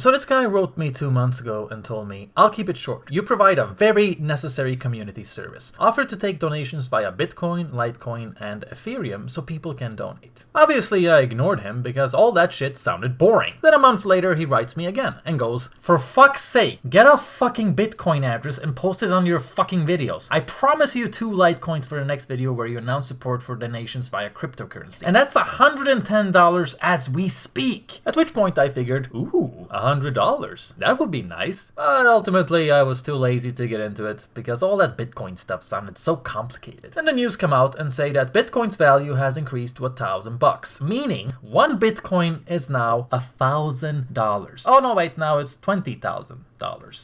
So this guy wrote me 2 months ago and told me, I'll keep it short. You provide a very necessary community service. Offer to take donations via Bitcoin, Litecoin, and Ethereum so people can donate. Obviously, I ignored him because all that shit sounded boring. Then a month later, he writes me again and goes, for fuck's sake, get a fucking Bitcoin address and post it on your fucking videos. I promise you 2 Litecoins for the next video where you announce support for donations via cryptocurrency. And that's $110 as we speak. At which point I figured, ooh, $100. That would be nice. But ultimately, I was too lazy to get into it because all that Bitcoin stuff sounded so complicated. And the news come out and say that Bitcoin's value has increased to $1,000, meaning 1 Bitcoin is now $1,000. Oh no, wait, now it's $20,000.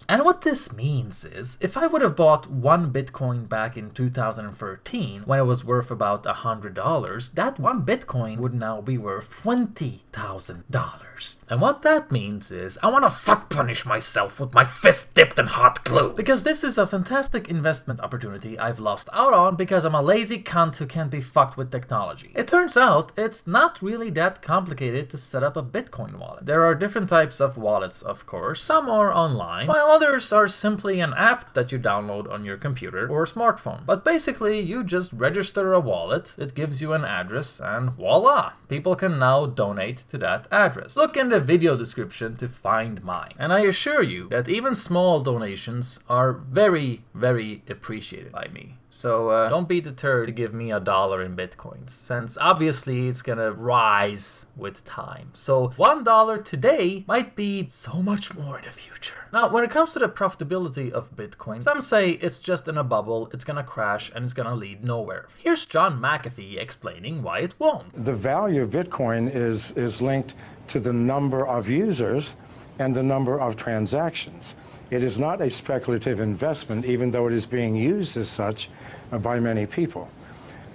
And what this means is, if I would have bought 1 Bitcoin back in 2013, when it was worth about $100, that 1 Bitcoin would now be worth $20,000. And what that means is, I want to fuck punish myself with my fist dipped in hot glue. Because this is a fantastic investment opportunity I've lost out on because I'm a lazy cunt who can't be fucked with technology. It turns out, it's not really that complicated to set up a Bitcoin wallet. There are different types of wallets, of course. Some are online, while others are simply an app that you download on your computer or smartphone. But basically, you just register a wallet, it gives you an address, and voila! People can now donate to that address. Look in the video description to find mine. And I assure you that even small donations are very, very appreciated by me. So don't be deterred to give me $1 in Bitcoins, since obviously it's gonna rise with time. So $1 today might be so much more in the future. Now, when it comes to the profitability of Bitcoin, some say it's just in a bubble, it's gonna crash, and it's gonna lead nowhere. Here's John McAfee explaining why it won't. The value of Bitcoin is linked to the number of users and the number of transactions. It is not a speculative investment, even though it is being used as such by many people.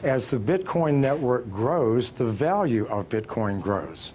As the Bitcoin network grows, the value of Bitcoin grows.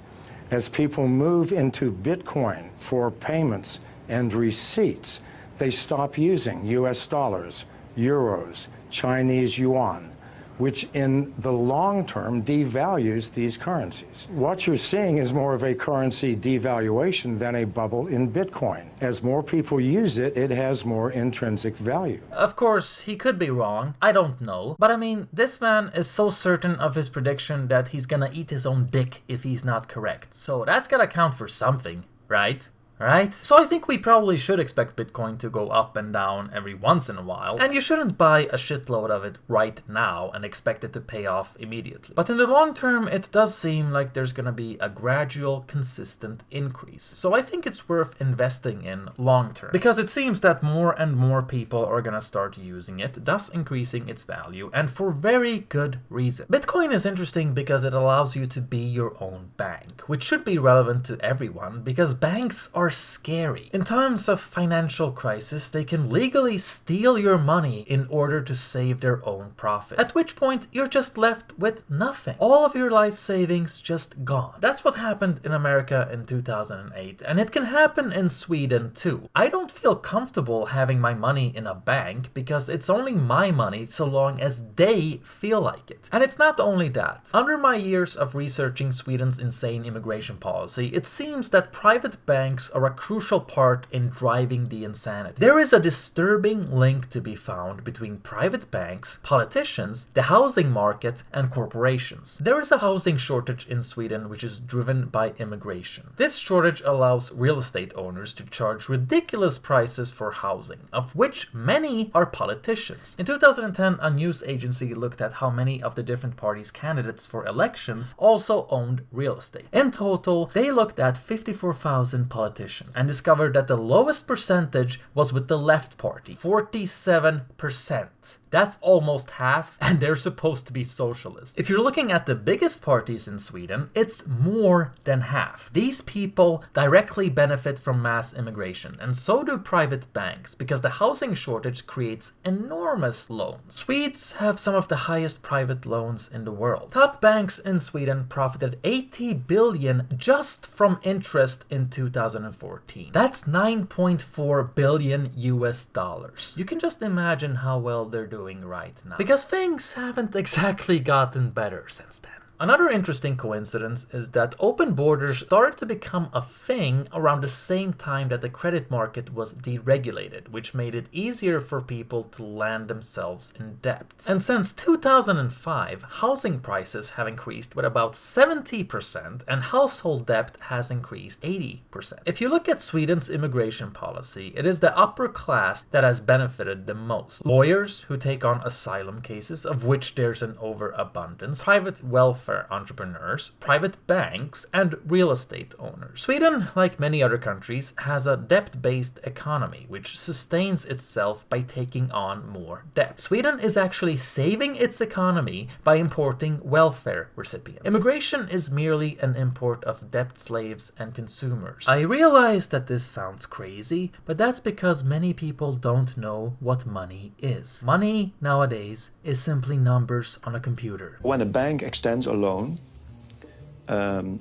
As people move into Bitcoin for payments and receipts, they stop using US dollars, euros, Chinese yuan, which in the long term devalues these currencies. What you're seeing is more of a currency devaluation than a bubble in Bitcoin. As more people use it, it has more intrinsic value. Of course, he could be wrong. I don't know. But I mean, this man is so certain of his prediction that he's gonna eat his own dick if he's not correct. So that's gotta count for something, right? Right? So I think we probably should expect Bitcoin to go up and down every once in a while, and you shouldn't buy a shitload of it right now and expect it to pay off immediately. But in the long term, it does seem like there's gonna be a gradual, consistent increase. So I think it's worth investing in long term, because it seems that more and more people are gonna start using it, thus increasing its value, and for very good reason. Bitcoin is interesting because it allows you to be your own bank, which should be relevant to everyone because banks are scary. In times of financial crisis, they can legally steal your money in order to save their own profit. At which point, you're just left with nothing. All of your life savings just gone. That's what happened in America in 2008, and it can happen in Sweden too. I don't feel comfortable having my money in a bank because it's only my money so long as they feel like it. And it's not only that. Under my years of researching Sweden's insane immigration policy, it seems that private banks are a crucial part in driving the insanity. There is a disturbing link to be found between private banks, politicians, the housing market, and corporations. There is a housing shortage in Sweden which is driven by immigration. This shortage allows real estate owners to charge ridiculous prices for housing, of which many are politicians. In 2010, a news agency looked at how many of the different parties' candidates for elections also owned real estate. In total, they looked at 54,000 politicians and discovered that the lowest percentage was with the left party, 47%. That's almost half, and they're supposed to be socialists. If you're looking at the biggest parties in Sweden, it's more than half. These people directly benefit from mass immigration, and so do private banks, because the housing shortage creates enormous loans. Swedes have some of the highest private loans in the world. Top banks in Sweden profited 80 billion just from interest in 2014. That's 9.4 billion US dollars. You can just imagine how well they're doing right now, because things haven't exactly gotten better since then. Another interesting coincidence is that open borders started to become a thing around the same time that the credit market was deregulated, which made it easier for people to land themselves in debt. And since 2005, housing prices have increased with about 70% and household debt has increased 80%. If you look at Sweden's immigration policy, it is the upper class that has benefited the most. Lawyers who take on asylum cases, of which there's an overabundance, private welfare entrepreneurs, private banks, and real estate owners. Sweden, like many other countries, has a debt-based economy, which sustains itself by taking on more debt. Sweden is actually saving its economy by importing welfare recipients. Immigration is merely an import of debt slaves and consumers. I realize that this sounds crazy, but that's because many people don't know what money is. Money nowadays is simply numbers on a computer. When a bank extends a loan,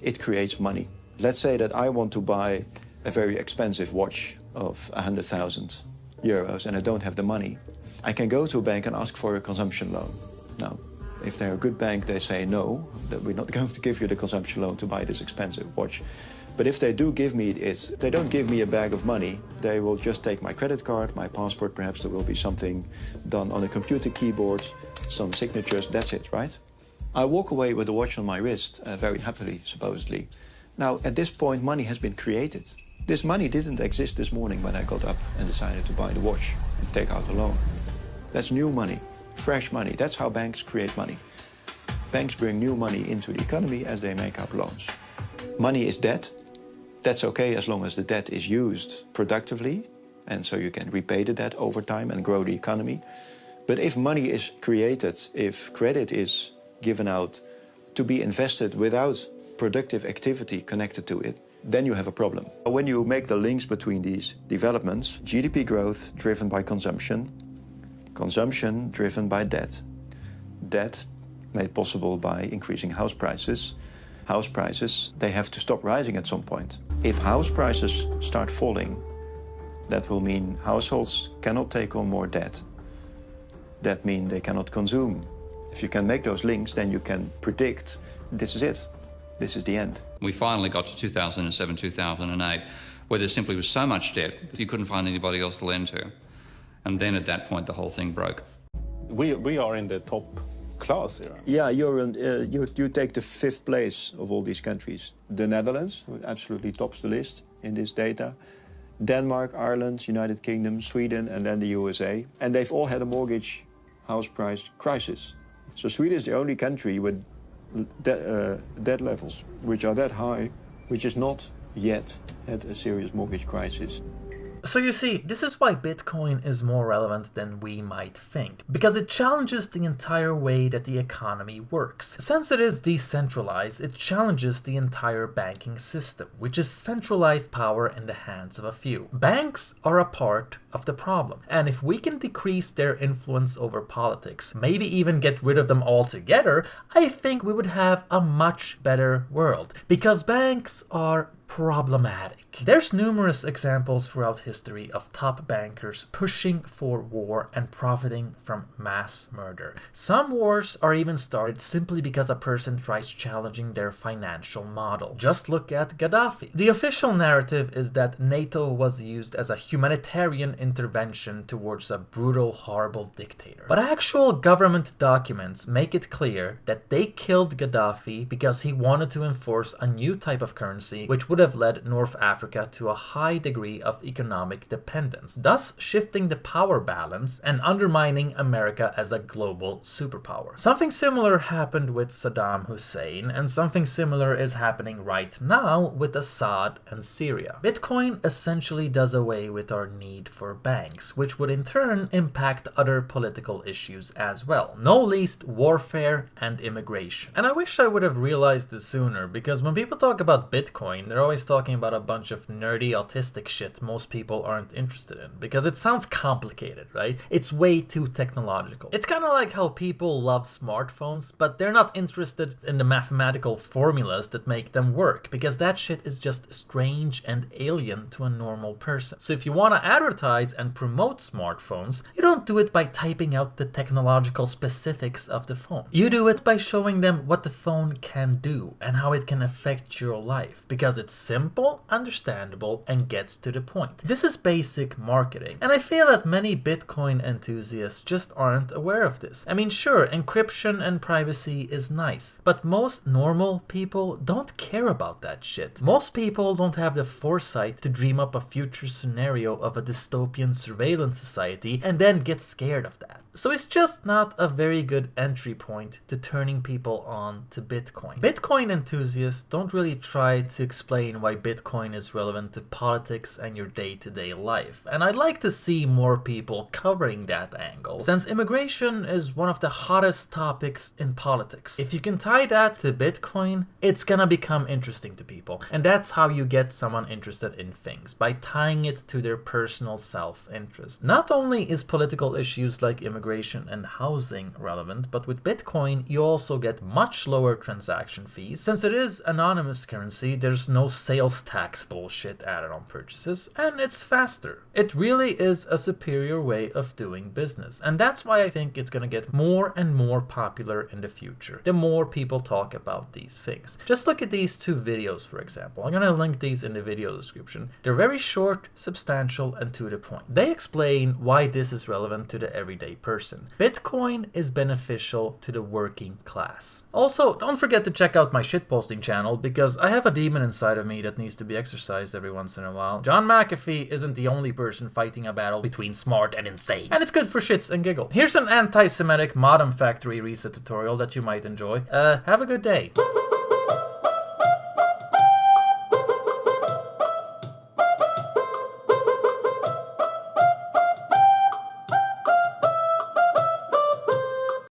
it creates money. Let's say that I want to buy a very expensive watch of 100,000 euros and I don't have the money. I can go to a bank and ask for a consumption loan. Now, if they're a good bank, they say no, that we're not going to give you the consumption loan to buy this expensive watch. But if they do give me it, they don't give me a bag of money. They will just take my credit card, my passport, perhaps there will be something done on a computer keyboard, some signatures, that's it, right? I walk away with a watch on my wrist, very happily, supposedly. Now, at this point, money has been created. This money didn't exist this morning when I got up and decided to buy the watch and take out a loan. That's new money, fresh money. That's how banks create money. Banks bring new money into the economy as they make up loans. Money is debt. That's okay as long as the debt is used productively, and so you can repay the debt over time and grow the economy. But if money is created, if credit is given out to be invested without productive activity connected to it, then you have a problem. When you make the links between these developments, GDP growth driven by consumption, consumption driven by debt, debt made possible by increasing house prices, they have to stop rising at some point. If house prices start falling, that will mean households cannot take on more debt. That means they cannot consume. If you can make those links, then you can predict this is it. This is the end. We finally got to 2007, 2008, where there simply was so much debt that you couldn't find anybody else to lend to. And then at that point, the whole thing broke. We are in the top class here. Yeah, you take the 5th place of all these countries. The Netherlands, who absolutely tops the list in this data. Denmark, Ireland, United Kingdom, Sweden, and then the USA. And they've all had a mortgage house price crisis. So Sweden is the only country with debt levels which are that high, which has not yet had a serious mortgage crisis. So you see, this is why Bitcoin is more relevant than we might think, because it challenges the entire way that the economy works. Since it is decentralized, it challenges the entire banking system, which is centralized power in the hands of a few. Banks are a part of the problem, and if we can decrease their influence over politics, maybe even get rid of them altogether, I think we would have a much better world, because banks are problematic. There's numerous examples throughout history of top bankers pushing for war and profiting from mass murder. Some wars are even started simply because a person tries challenging their financial model. Just look at Gaddafi. The official narrative is that NATO was used as a humanitarian intervention towards a brutal, horrible dictator. But actual government documents make it clear that they killed Gaddafi because he wanted to enforce a new type of currency which would have led North Africa to a high degree of economic dependence, thus shifting the power balance and undermining America as a global superpower. Something similar happened with Saddam Hussein, and something similar is happening right now with Assad and Syria. Bitcoin essentially does away with our need for banks, which would in turn impact other political issues as well, no least warfare and immigration. And I wish I would have realized this sooner, because when people talk about Bitcoin, they're always talking about a bunch of nerdy autistic shit most people aren't interested in, because it sounds complicated, right? It's way too technological. It's kind of like how people love smartphones, but they're not interested in the mathematical formulas that make them work, because that shit is just strange and alien to a normal person. So if you want to advertise and promote smartphones, you don't do it by typing out the technological specifics of the phone. You do it by showing them what the phone can do and how it can affect your life, because it's simple, understandable, and gets to the point. This is basic marketing, and I feel that many Bitcoin enthusiasts just aren't aware of this. I mean, sure, encryption and privacy is nice, but most normal people don't care about that shit. Most people don't have the foresight to dream up a future scenario of a dystopian surveillance society and then get scared of that. So it's just not a very good entry point to turning people on to Bitcoin. Bitcoin enthusiasts don't really try to explain why Bitcoin is relevant to politics and your day-to-day life, and I'd like to see more people covering that angle, since immigration is one of the hottest topics in politics. If you can tie that to Bitcoin, it's gonna become interesting to people, and that's how you get someone interested in things, by tying it to their personal self-interest. Not only is political issues like immigration and housing relevant, but with Bitcoin you also get much lower transaction fees. Since it is anonymous currency, there's no sales tax bullshit added on purchases, and it's faster. It really is a superior way of doing business, and that's why I think it's gonna get more and more popular in the future, the more people talk about these things. Just look at these two videos, for example. I'm gonna link these in the video description. They're very short, substantial, and to the point. They explain why this is relevant to the everyday person. Bitcoin is beneficial to the working class. Also, don't forget to check out my shitposting channel, because I have a demon inside of me that needs to be exercised every once in a while. John McAfee isn't the only person fighting a battle between smart and insane, and it's good for shits and giggles. Here's an anti-Semitic modem factory reset tutorial that you might enjoy. Have a good day.